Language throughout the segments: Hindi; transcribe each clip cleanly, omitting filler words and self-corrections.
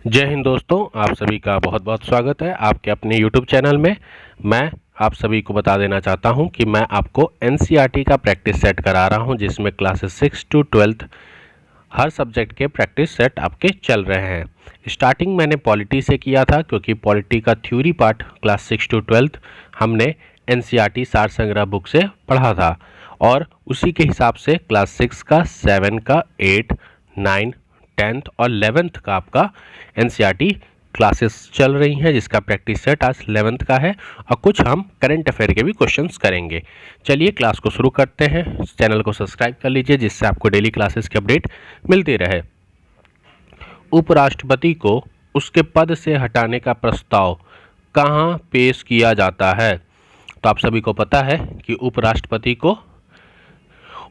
जय हिंद दोस्तों, आप सभी का बहुत बहुत स्वागत है आपके अपने YouTube चैनल में। मैं आप सभी को बता देना चाहता हूं कि मैं आपको NCERT का प्रैक्टिस सेट करा रहा हूं, जिसमें क्लासेस 6 to 12 हर सब्जेक्ट के प्रैक्टिस सेट आपके चल रहे हैं। स्टार्टिंग मैंने पॉलिटी से किया था, क्योंकि पॉलिटी का थ्योरी पार्ट क्लास 6 to 12 हमने NCERT सार संग्रह बुक से पढ़ा था, और उसी के हिसाब से क्लास 6 का, 7 का, 8, 9, 10th और 11th का आपका NCERT क्लासेस चल रही हैं, जिसका प्रैक्टिस सेट आज 11th का है, और कुछ हम करंट अफेयर के भी क्वेश्चंस करेंगे। चलिए क्लास को शुरू करते हैं। चैनल को सब्सक्राइब कर लीजिए, जिससे आपको डेली क्लासेस की अपडेट मिलती रहे। उपराष्ट्रपति को उसके पद से हटाने का प्रस्ताव कहाँ पेश किया जाता है? तो आप सभी को पता है कि उपराष्ट्रपति को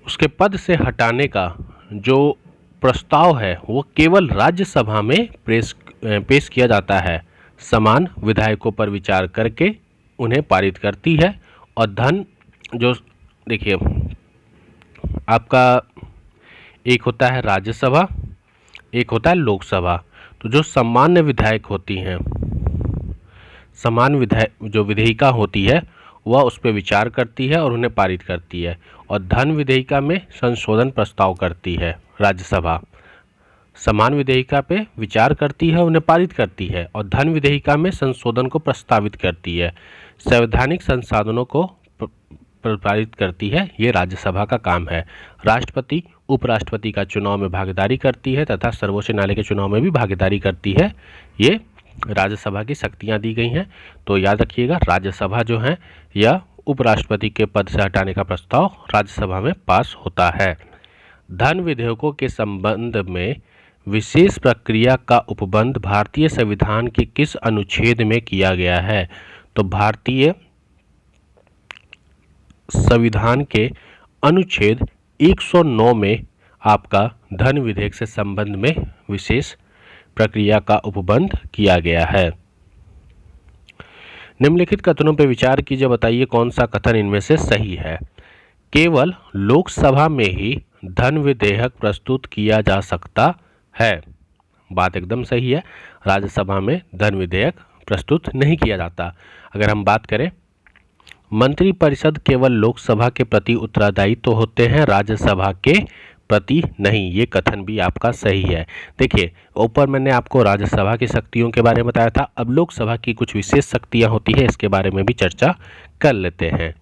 उसके पद से हटाने का जो प्रस्ताव है वो केवल राज्यसभा में पेश किया जाता है। समान विधायकों पर विचार करके उन्हें पारित करती है, और धन जो देखिए आपका एक होता है राज्यसभा, एक होता है लोकसभा। तो जो सामान्य विधायक होती हैं, समान विधायक जो विधेयिका होती है वह उस पर विचार करती है और उन्हें पारित करती है, और धन विधेयिका में संशोधन प्रस्ताव करती है राज्यसभा। समान विधेयिका पे विचार करती है, उन्हें पारित करती है, और धन विधेयिका में संशोधन को प्रस्तावित करती है। संवैधानिक संसाधनों को पारित करती है, ये राज्यसभा का काम है। राष्ट्रपति उपराष्ट्रपति का चुनाव में भागीदारी करती है तथा सर्वोच्च न्यायालय के चुनाव में भी भागीदारी करती है। ये राज्यसभा की शक्तियां दी गई हैं। तो याद रखिएगा, राज्यसभा जो है यह उपराष्ट्रपति के पद से हटाने का प्रस्ताव राज्यसभा में पास होता है। धन विधेयकों के संबंध में विशेष प्रक्रिया का उपबंध भारतीय संविधान के किस अनुच्छेद में किया गया है? तो भारतीय संविधान के अनुच्छेद 109 में आपका धन विधेयक से संबंध में विशेष प्रक्रिया का उपबंध किया गया है। निम्नलिखित कथनों पर विचार कीजिए, बताइए कौन सा कथन इनमें से सही है। केवल लोकसभा में ही धन विधेयक प्रस्तुत किया जा सकता है। बात एकदम सही है, राज्यसभा में धन विधेयक प्रस्तुत नहीं किया जाता। अगर हम बात करें, मंत्रिपरिषद केवल लोकसभा के प्रति उत्तरदायी तो होते हैं, राज्यसभा के प्रति नहीं। ये कथन भी आपका सही है। देखिए, ऊपर मैंने आपको राज्यसभा की शक्तियों के बारे में बताया था, अब लोकसभा की कुछ विशेष शक्तियां होती है, इसके बारे में भी चर्चा कर लेते हैं।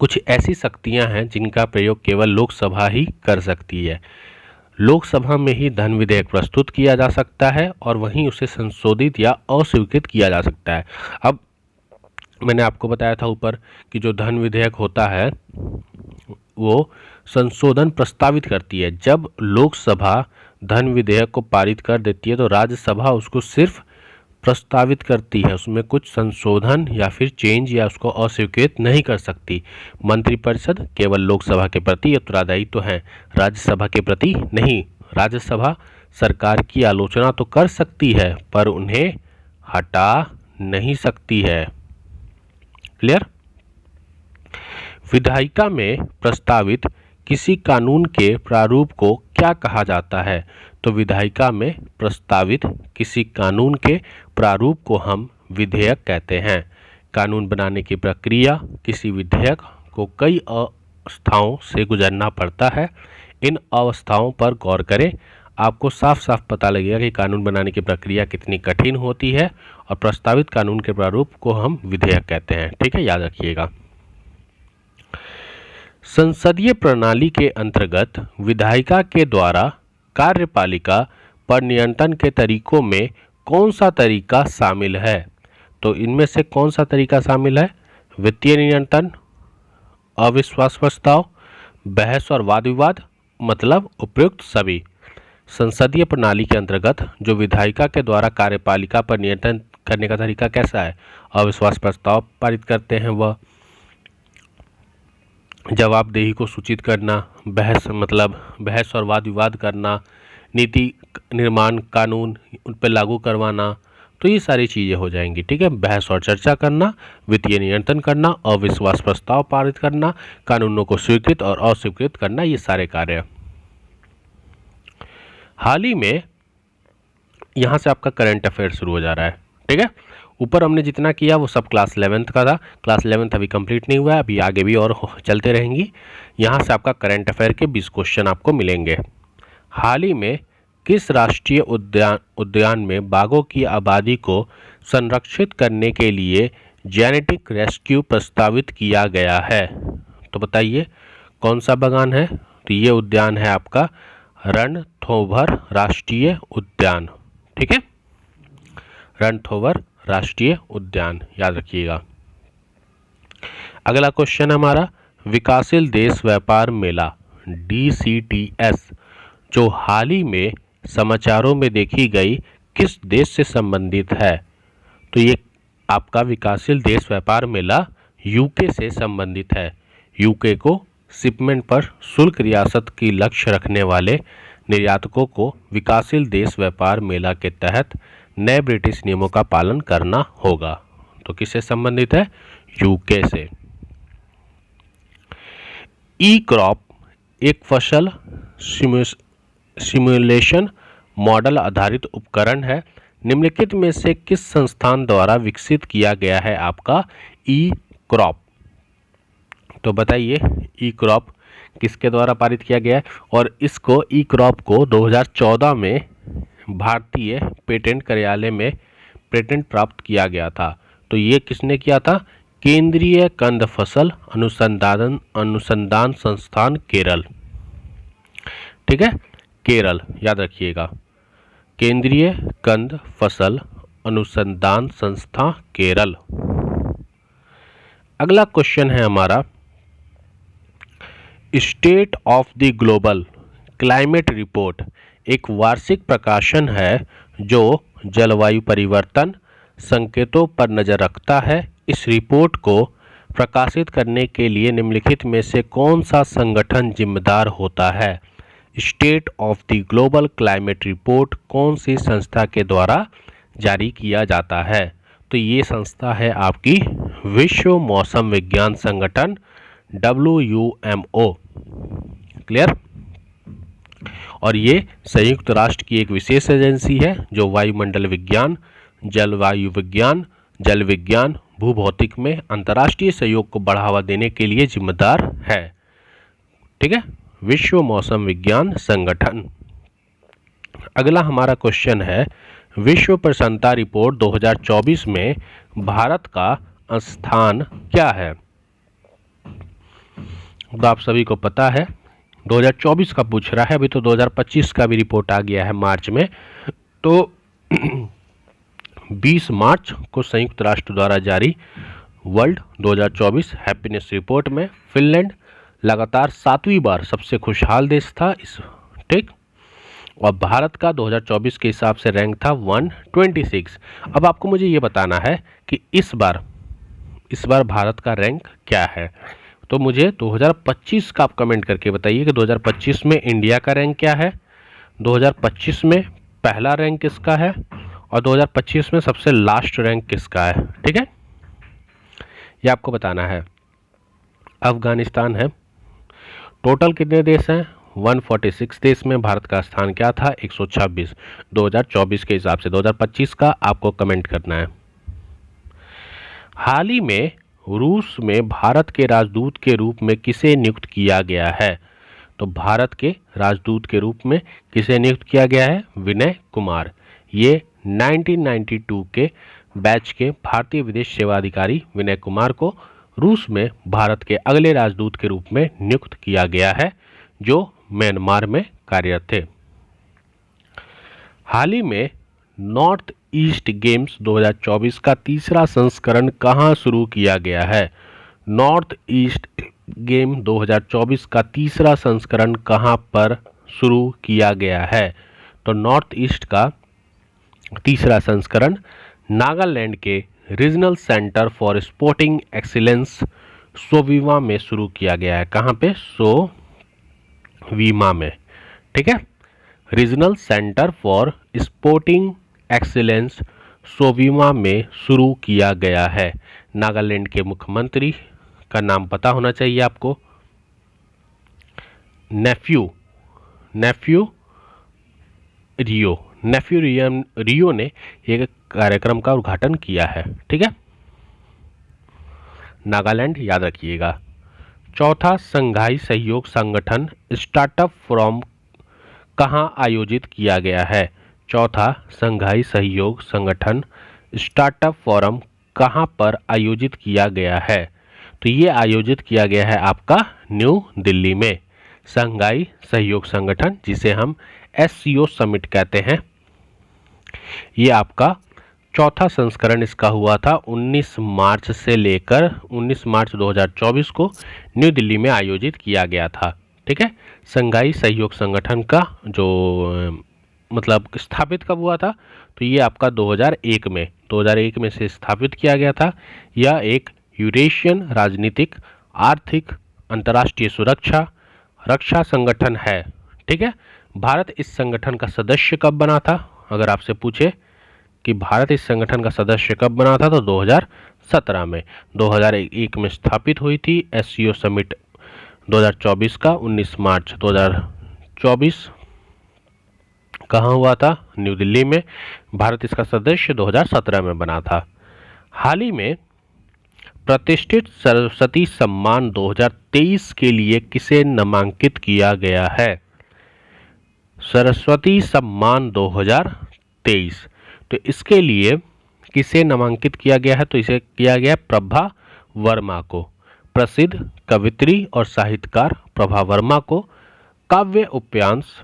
कुछ ऐसी शक्तियां हैं जिनका प्रयोग केवल लोकसभा ही कर सकती है। लोकसभा में ही धन विधेयक प्रस्तुत किया जा सकता है, और वहीं उसे संशोधित या अस्वीकृत किया जा सकता है। अब मैंने आपको बताया था ऊपर कि जो धन विधेयक होता है वो संशोधन प्रस्तावित करती है। जब लोकसभा धन विधेयक को पारित कर देती है तो राज्यसभा उसको सिर्फ प्रस्तावित करती है, उसमें कुछ संशोधन या फिर चेंज या उसको अस्वीकृत नहीं कर सकती। मंत्रिपरिषद केवल लोकसभा के प्रति उत्तरदायी तो है, राज्यसभा के प्रति नहीं। राज्यसभा सरकार की आलोचना तो कर सकती है, पर उन्हें हटा नहीं सकती है। क्लियर? विधायिका में प्रस्तावित किसी कानून के प्रारूप को क्या कहा जाता है? तो विधायिका में प्रस्तावित किसी कानून के प्रारूप को हम विधेयक कहते हैं। कानून बनाने की प्रक्रिया, किसी विधेयक को कई अवस्थाओं से गुजरना पड़ता है। इन अवस्थाओं पर गौर करें, आपको साफ साफ पता लगेगा कि कानून बनाने की प्रक्रिया कितनी कठिन होती है, और प्रस्तावित कानून के प्रारूप को हम विधेयक कहते हैं। ठीक है, याद रखिएगा। संसदीय प्रणाली के अंतर्गत विधायिका के द्वारा कार्यपालिका पर नियंत्रण के तरीकों में कौन सा तरीका शामिल है? तो इनमें से कौन सा तरीका शामिल है? वित्तीय नियंत्रण, अविश्वास प्रस्ताव, बहस और वाद विवाद, मतलब उपयुक्त सभी। संसदीय प्रणाली के अंतर्गत जो विधायिका के द्वारा कार्यपालिका पर नियंत्रण करने का तरीका कैसा है? अविश्वास प्रस्ताव पारित करते हैं वह, जवाबदेही को सूचित करना, बहस और वाद विवाद करना, नीति निर्माण कानून उन पर लागू करवाना, तो ये सारी चीज़ें हो जाएंगी। ठीक है, बहस और चर्चा करना, वित्तीय नियंत्रण करना, अविश्वास प्रस्ताव पारित करना, कानूनों को स्वीकृत और अस्वीकृत करना, ये सारे कार्य। हाल ही में यहाँ से आपका करंट अफेयर शुरू हो जा रहा है। ठीक है, ऊपर हमने जितना किया वो सब क्लास 11th का था। क्लास 11th अभी कंप्लीट नहीं हुआ है, अभी आगे भी और चलते रहेंगी। यहाँ से आपका करंट अफेयर के 20 क्वेश्चन आपको मिलेंगे। हाल ही में किस राष्ट्रीय उद्यान में बाघों की आबादी को संरक्षित करने के लिए जेनेटिक रेस्क्यू प्रस्तावित किया गया है? तो बताइए कौन सा बागान है? तो ये उद्यान है आपका रणथंभौर राष्ट्रीय उद्यान। ठीक है, रणथंभौर राष्ट्रीय उद्यान, याद रखिएगा। अगला क्वेश्चन हमारा, विकासशील देश व्यापार मेला DCTS जो हाल ही में समाचारों में देखी गई किस देश से संबंधित है? तो ये आपका विकासशील देश व्यापार मेला यूके से संबंधित है। यूके को शिपमेंट पर शुल्क रियासत की लक्ष्य रखने वाले निर्यातकों को विकासशील देश व्यापार मेला के तहत नए ब्रिटिश नियमों का पालन करना होगा। तो किससे संबंधित है? यूके से। ई क्रॉप एक फसल सिमुलेशन मॉडल आधारित उपकरण है। निम्नलिखित में से किस संस्थान द्वारा विकसित किया गया है आपका ई क्रॉप? तो बताइए ई क्रॉप किसके द्वारा पारित किया गया है? और इसको ई क्रॉप को 2014 में भारतीय पेटेंट कार्यालय में पेटेंट प्राप्त किया गया था। तो ये किसने किया था? केंद्रीय कंद फसल अनुसंधान संस्थान केरल। ठीक है, केरल, याद रखिएगा, केंद्रीय कंद फसल अनुसंधान संस्था केरल। अगला क्वेश्चन है हमारा, state of the global climate report एक वार्षिक प्रकाशन है जो जलवायु परिवर्तन संकेतों पर नज़र रखता है। इस रिपोर्ट को प्रकाशित करने के लिए निम्नलिखित में से कौन सा संगठन जिम्मेदार होता है? State of the global climate report कौन सी संस्था के द्वारा जारी किया जाता है? तो ये संस्था है आपकी विश्व मौसम विज्ञान संगठन WMO। क्लियर? और ये संयुक्त राष्ट्र की एक विशेष एजेंसी है जो वायुमंडल विज्ञान, जलवायु विज्ञान, जल विज्ञान, भूभौतिक में अंतर्राष्ट्रीय सहयोग को बढ़ावा देने के लिए जिम्मेदार है। ठीक है, विश्व मौसम विज्ञान संगठन। अगला हमारा क्वेश्चन है, विश्व प्रसन्नता रिपोर्ट 2024 में भारत का स्थान क्या है? तो आप सभी को पता है 2024 का पूछ रहा है, अभी तो 2025 का भी रिपोर्ट आ गया है मार्च में। तो 20 मार्च को संयुक्त राष्ट्र द्वारा जारी वर्ल्ड 2024 हैप्पीनेस रिपोर्ट में फिनलैंड लगातार 7वीं बार सबसे खुशहाल देश था इस। ठीक, और भारत का 2024 के हिसाब से रैंक था 126। अब आपको मुझे ये बताना है कि इस बार भारत का रैंक क्या है। तो मुझे 2025 का आप कमेंट करके बताइए कि 2025 में इंडिया का रैंक क्या है, 2025 में पहला रैंक किसका है और 2025 में सबसे लास्ट रैंक किसका है। ठीक है, ये आपको बताना है। अफगानिस्तान है। टोटल कितने देश हैं? 146 देश में भारत का स्थान क्या था? 126। 2024 के हिसाब से 2025 का आपको कमेंट करना है। हाल ही में रूस में भारत के राजदूत के रूप में किसे नियुक्त किया गया है? तो भारत के राजदूत के रूप में किसे नियुक्त किया गया है? विनय कुमार। ये 1992 के बैच के भारतीय विदेश सेवा अधिकारी विनय कुमार को रूस में भारत के अगले राजदूत के रूप में नियुक्त किया गया है जो म्यांमार में कार्यरत थे। हाल ही में नॉर्थ ईस्ट गेम्स 2024 का तीसरा संस्करण कहाँ शुरू किया गया है? नॉर्थ ईस्ट गेम 2024 का तीसरा संस्करण कहाँ पर शुरू किया गया है? तो नॉर्थ ईस्ट का तीसरा संस्करण नागालैंड के regional centre for sporting excellence Sovima में शुरू किया गया है। कहाँ पे? सोविमा में। ठीक है, regional centre for sporting excellence Sovima में शुरू किया गया है। नागालैंड के मुख्यमंत्री का नाम पता होना चाहिए आपको, नेफ्यू नेफ्यू रियो ने एक कार्यक्रम का उद्घाटन किया है। ठीक है, नागालैंड याद रखिएगा। चौथा, संघाई सहयोग संगठन स्टार्टअप फोरम कहाँ आयोजित किया गया है? चौथा, संघाई सहयोग संगठन स्टार्टअप फोरम कहाँ पर आयोजित किया गया है? तो ये आयोजित किया गया है आपका न्यू दिल्ली में। संघाई सहयोग संगठन, जिसे हम SCO समिट कहते हैं, ये आपका चौथा संस्करण इसका हुआ था 19 मार्च से लेकर 19 मार्च 2024 को न्यू दिल्ली में आयोजित किया गया था। ठीक है, संघाई सहयोग संगठन का जो मतलब स्थापित कब हुआ था? तो ये आपका 2001 में से स्थापित किया गया था। यह एक यूरेशियन राजनीतिक, आर्थिक, अंतर्राष्ट्रीय सुरक्षा, रक्षा संगठन है। ठीक है, भारत इस संगठन का सदस्य कब बना था? अगर आपसे पूछे कि भारत इस संगठन का सदस्य कब बना था, तो 2017 में। 2001 में स्थापित हुई थी। SCO समिट 2024 का 19 मार्च 2024 कहाँ हुआ था? न्यू दिल्ली में। भारत इसका सदस्य 2017 में बना था। हाल ही में प्रतिष्ठित सरस्वती सम्मान 2023 के लिए किसे नामांकित किया गया है? सरस्वती सम्मान 2023, तो इसके लिए किसे नामांकित किया गया है? तो इसे किया गया प्रभा वर्मा को। प्रसिद्ध कवित्री और साहित्यकार प्रभा वर्मा को काव्य उपन्यास,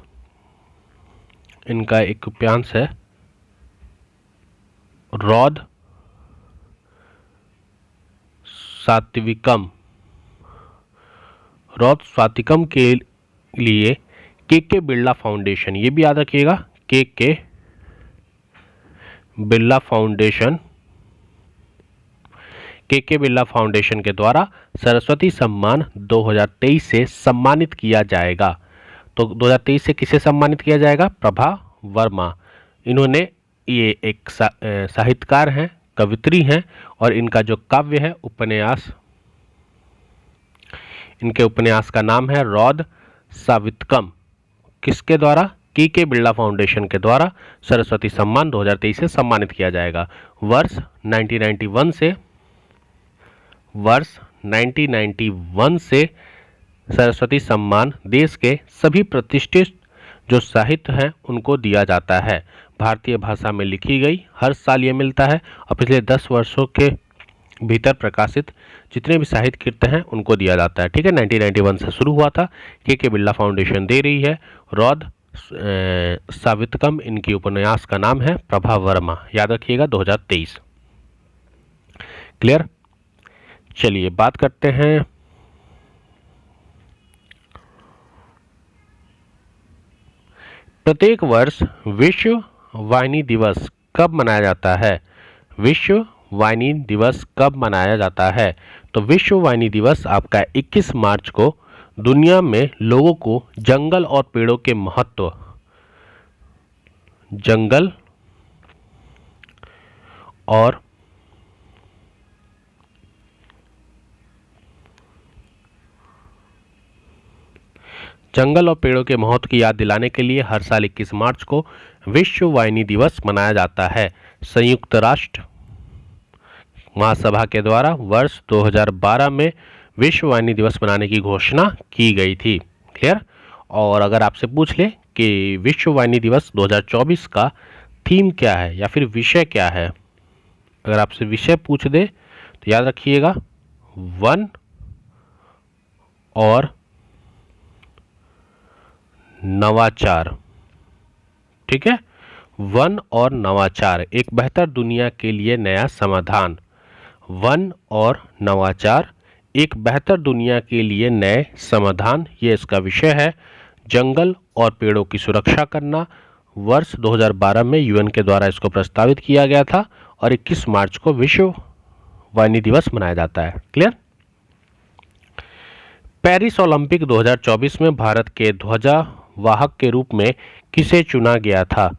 इनका एक उपन्यास है रौद सात्विकम के लिए के बिरला फाउंडेशन, ये भी याद रखिएगा, के बिरला फाउंडेशन के द्वारा सरस्वती सम्मान 2023 से सम्मानित किया जाएगा। तो 2023 से किसे सम्मानित किया जाएगा? प्रभा वर्मा। इन्होंने, ये एक साहित्यकार हैं, कवित्री हैं, और इनका जो काव्य है, उपन्यास, इनके उपन्यास का नाम है रौद सावित्कम। किसके द्वारा? के बिरला फाउंडेशन के द्वारा सरस्वती सम्मान 2023 से सम्मानित किया जाएगा। वर्ष 1991 से सरस्वती सम्मान देश के सभी प्रतिष्ठित जो साहित्य हैं उनको दिया जाता है। भारतीय भाषा में लिखी गई हर साल ये मिलता है, और पिछले 10 वर्षों के भीतर प्रकाशित जितने भी साहित्य कृत हैं उनको दिया जाता है। ठीक है, 1991 से शुरू हुआ था। के बिरला फाउंडेशन दे रही है। रौद सावित्कम इनकी उपन्यास का नाम है, प्रभा वर्मा, याद रखिएगा 2023। क्लियर? चलिए बात करते हैं प्रत्येक वर्ष विश्व वाहिनी दिवस कब मनाया जाता है? विश्व वाहिनी दिवस कब मनाया जाता है? तो विश्व वाहिनी दिवस आपका 21 मार्च को दुनिया में लोगों को जंगल और पेड़ों के महत्व, जंगल और पेड़ों के महत्व की याद दिलाने के लिए हर साल 21 मार्च को विश्व वाहिनी दिवस मनाया जाता है। संयुक्त राष्ट्र महासभा के द्वारा वर्ष 2012 में विश्व वाहिनी दिवस मनाने की घोषणा की गई थी। क्लियर? और अगर आपसे पूछ ले कि विश्व वाहिनी दिवस 2024 का थीम क्या है या फिर विषय क्या है, अगर आपसे विषय पूछ दे तो याद रखिएगा वन और नवाचार। ठीक है, वन और नवाचार, एक बेहतर दुनिया के लिए नया समाधान। वन और नवाचार, एक बेहतर दुनिया के लिए नए समाधान, ये इसका विषय है। जंगल और पेड़ों की सुरक्षा करना, वर्ष 2012 में UN के द्वारा इसको प्रस्तावित किया गया था और 21 मार्च को विश्व वाहिनी दिवस मनाया जाता है। क्लियर? पेरिस ओलंपिक 2024 में भारत के ध्वजावाहक के रूप में किसे चुना गया था?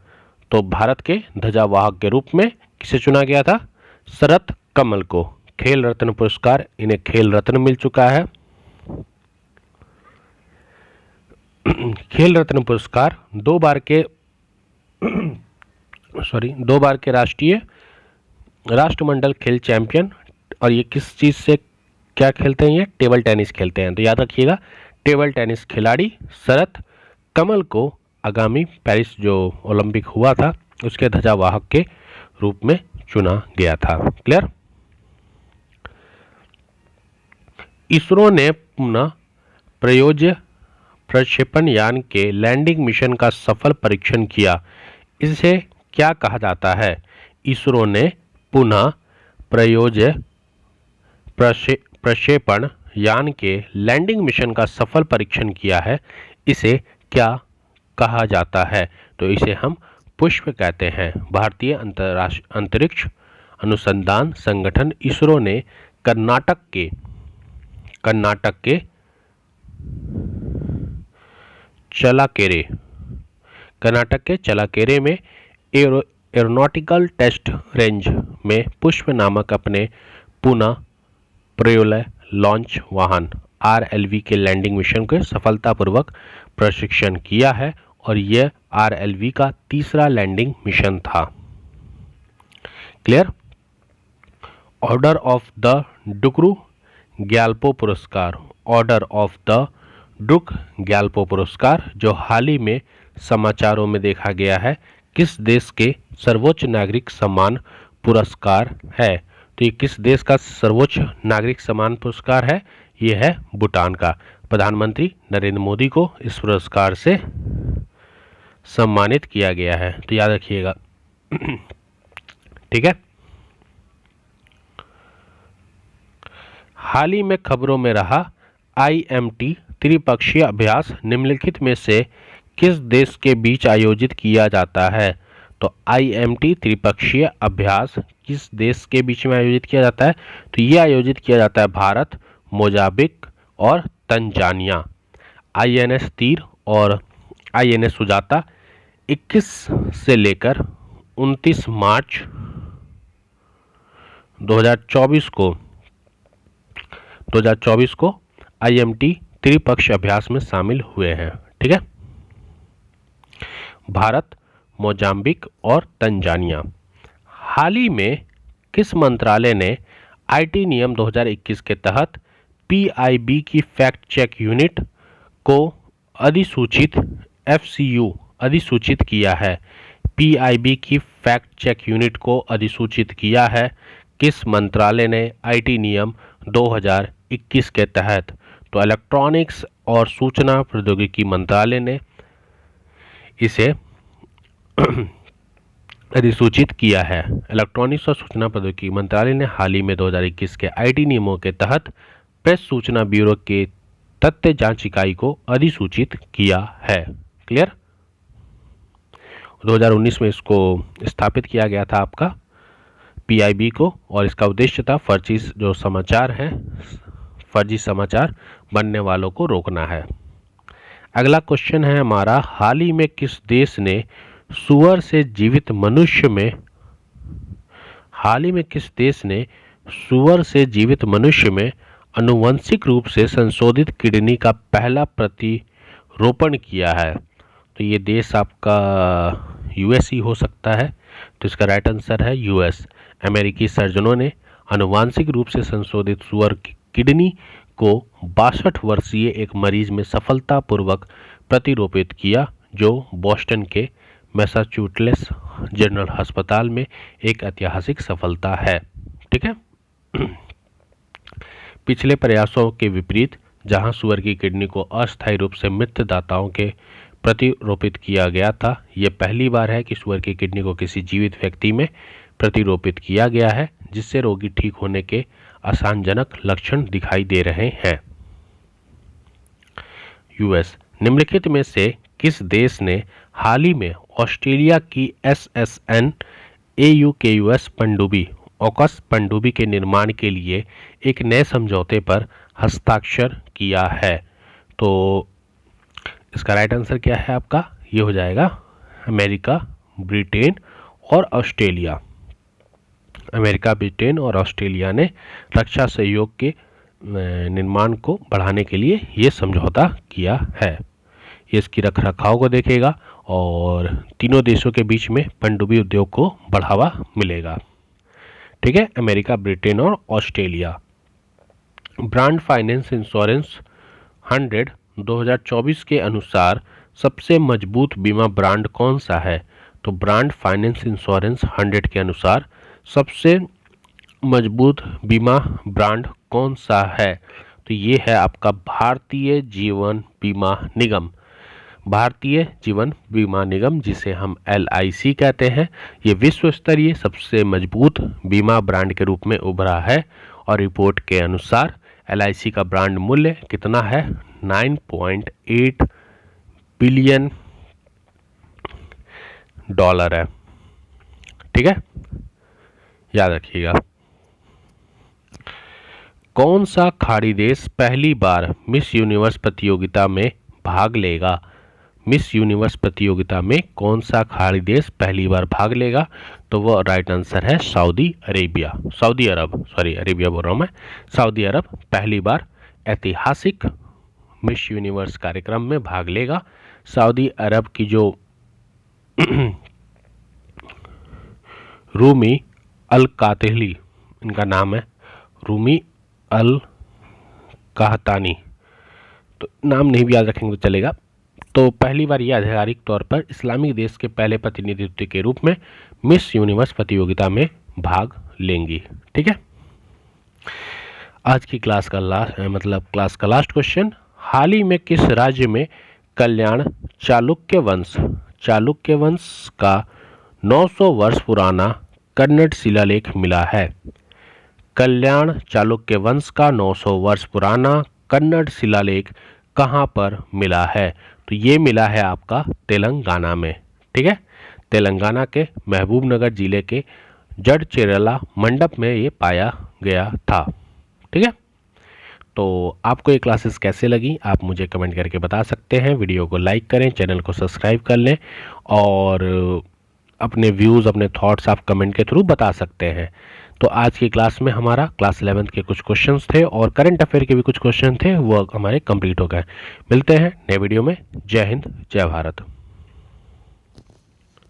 तो भारत के ध्वजावाहक के रूप में किसे चुना गया था? शरत कमल को। खेल रत्न पुरस्कार, इन्हें खेल रत्न मिल चुका है। खेल रत्न पुरस्कार 2 बार के 2 बार के राष्ट्रमंडल खेल चैंपियन। और ये किस चीज़ से क्या खेलते हैं? ये टेबल टेनिस खेलते हैं। तो याद रखिएगा, टेबल टेनिस खिलाड़ी शरत कमल को आगामी पेरिस जो ओलंपिक हुआ था उसके ध्वजावाहक के रूप में चुना गया था। क्लियर? इसरो ने पुनः प्रयोज्य प्रक्षेपण यान के लैंडिंग मिशन का सफल परीक्षण किया। इसे क्या कहा जाता है? इसरो ने पुनः प्रयोज्य प्रक्षेपण यान के लैंडिंग मिशन का सफल परीक्षण किया है। इसे क्या कहा जाता है? तो इसे हम पुष्प कहते हैं। भारतीय अंतरिक्ष अनुसंधान संगठन इसरो ने कर्नाटक के चलाकेरे में एरोनॉटिकल टेस्ट रेंज में पुष्प नामक अपने पुनः प्रयोज्य लॉन्च वाहन RLV के लैंडिंग मिशन को सफलतापूर्वक प्रशिक्षण किया है और यह RLV का तीसरा लैंडिंग मिशन था। क्लियर? ऑर्डर ऑफ द डुकरू ग्याल्पो पुरस्कार, order of the Druk Gyalpo पुरस्कार जो हाल ही में समाचारों में देखा गया है, किस देश के सर्वोच्च नागरिक सम्मान पुरस्कार है? तो ये किस देश का सर्वोच्च नागरिक सम्मान पुरस्कार है? ये है भूटान का। प्रधानमंत्री नरेंद्र मोदी को इस पुरस्कार से सम्मानित किया गया है। तो याद रखिएगा। ठीक है। हाल ही में खबरों में रहा IMT त्रिपक्षीय अभ्यास निम्नलिखित में से किस देश के बीच आयोजित किया जाता है? तो IMT त्रिपक्षीय अभ्यास किस देश के बीच में आयोजित किया जाता है? तो ये आयोजित किया जाता है भारत, मोजाम्बिक और तंजानिया। INS तीर और INS सुजाता 21 से लेकर 29 मार्च 2024 को IMT त्रिपक्षीय अभ्यास में शामिल हुए हैं। ठीक है। भारत, मोजाम्बिक और तंजानिया। हाल ही में किस मंत्रालय ने IT नियम 2021 के तहत PIB की फैक्ट चेक यूनिट को अधिसूचित FCU अधिसूचित किया है? PIB की फैक्ट चेक यूनिट को अधिसूचित किया है किस मंत्रालय ने IT नियम 2021 के तहत? तो इलेक्ट्रॉनिक्स और सूचना प्रौद्योगिकी मंत्रालय ने इसे अधिसूचित किया है। इलेक्ट्रॉनिक्स और सूचना प्रौद्योगिकी मंत्रालय ने हाल ही में 2021 के IT नियमों के तहत प्रेस सूचना ब्यूरो के तथ्य जांच इकाई को अधिसूचित किया है। क्लियर? 2019 में इसको स्थापित किया गया था आपका PIB को, और इसका उद्देश्य था फर्जी समाचार बनने वालों को रोकना है। अगला क्वेश्चन है हमारा, हाल ही में किस देश ने सुअर से जीवित मनुष्य में आनुवंशिक रूप से संशोधित किडनी का पहला प्रतिरोपण किया है? तो ये देश आपका US ही हो सकता है। तो इसका राइट आंसर है US। अमेरिकी सर्जनों ने आनुवांशिक रूप से संशोधित सुअर की किडनी को 62 वर्षीय एक मरीज में सफलतापूर्वक प्रतिरोपित किया, जो बोस्टन के मैसाचुसेट्स जनरल अस्पताल में एक ऐतिहासिक सफलता है। ठीक है। पिछले प्रयासों के विपरीत, जहां सुअर की किडनी को अस्थायी रूप से मृत दाताओं के प्रतिरोपित किया गया था, यह पहली बार है कि सुअर की किडनी को किसी जीवित व्यक्ति में प्रतिरोपित किया गया है, जिससे रोगी ठीक होने के आशाजनक लक्षण दिखाई दे रहे हैं। US। निम्नलिखित में से किस देश ने हाल ही में ऑस्ट्रेलिया की SSN AUKUS ऑकस पनडुब्बी के निर्माण के लिए एक नए समझौते पर हस्ताक्षर किया है? तो इसका राइट आंसर क्या है आपका? ये हो जाएगा अमेरिका, ब्रिटेन और ऑस्ट्रेलिया। अमेरिका, ब्रिटेन और ऑस्ट्रेलिया ने रक्षा सहयोग के निर्माण को बढ़ाने के लिए ये समझौता किया है। ये इसकी रखरखाव को देखेगा और तीनों देशों के बीच में पनडुब्बी उद्योग को बढ़ावा मिलेगा। ठीक है, अमेरिका, ब्रिटेन और ऑस्ट्रेलिया। ब्रांड फाइनेंस इंश्योरेंस 100 2024 के अनुसार सबसे मजबूत बीमा ब्रांड कौन सा है? तो ब्रांड फाइनेंस इंश्योरेंस 100 के अनुसार सबसे मजबूत बीमा ब्रांड कौन सा है? तो ये है आपका भारतीय जीवन बीमा निगम। भारतीय जीवन बीमा निगम, जिसे हम LIC कहते हैं, ये विश्व स्तरीय सबसे मजबूत बीमा ब्रांड के रूप में उभरा है और रिपोर्ट के अनुसार LIC का ब्रांड मूल्य कितना है? 9.8 बिलियन डॉलर है। ठीक है, याद रखिएगा। कौन सा खाड़ी देश पहली बार मिस यूनिवर्स प्रतियोगिता में भाग लेगा? मिस यूनिवर्स प्रतियोगिता में कौन सा खाड़ी देश पहली बार भाग लेगा? तो वो राइट आंसर है सऊदी अरेबिया। सऊदी अरब, सॉरी अरेबिया बोल रहा हूँ मैं। सऊदी अरब पहली बार ऐतिहासिक मिस यूनिवर्स कार्यक्रम में भाग लेगा। सऊदी अरब की जो रूमी अल कातिली, इनका नाम है रूमी अल कहतानी, तो नाम नहीं भी याद रखेंगे तो चलेगा। तो पहली बार ये आधिकारिक तौर पर इस्लामिक देश के पहले प्रतिनिधित्व के रूप में मिस यूनिवर्स प्रतियोगिता में भाग लेंगी। ठीक है, आज की क्लास का लास्ट क्वेश्चन, हाल ही में किस राज्य में कल्याण चालुक्य वंश का 900 वर्ष पुराना कन्नड़ शिलालेख मिला है? कल्याण चालुक्य वंश का 900 वर्ष पुराना कन्नड़ शिलालेख कहाँ पर मिला है? तो ये मिला है आपका तेलंगाना में। ठीक है, तेलंगाना के महबूबनगर जिले के जड़चेरला मंडप में ये पाया गया था। ठीक है, तो आपको ये क्लासेस कैसे लगी आप मुझे कमेंट करके बता सकते हैं। वीडियो को लाइक करें, चैनल को सब्सक्राइब कर लें और अपने व्यूज़, अपने थॉट्स आप कमेंट के थ्रू बता सकते हैं। तो आज की क्लास में हमारा क्लास 11th के कुछ क्वेश्चंस थे और करंट अफेयर के भी कुछ क्वेश्चन थे, वो हमारे कंप्लीट हो गए। मिलते हैं नए वीडियो में। जय हिंद, जय भारत।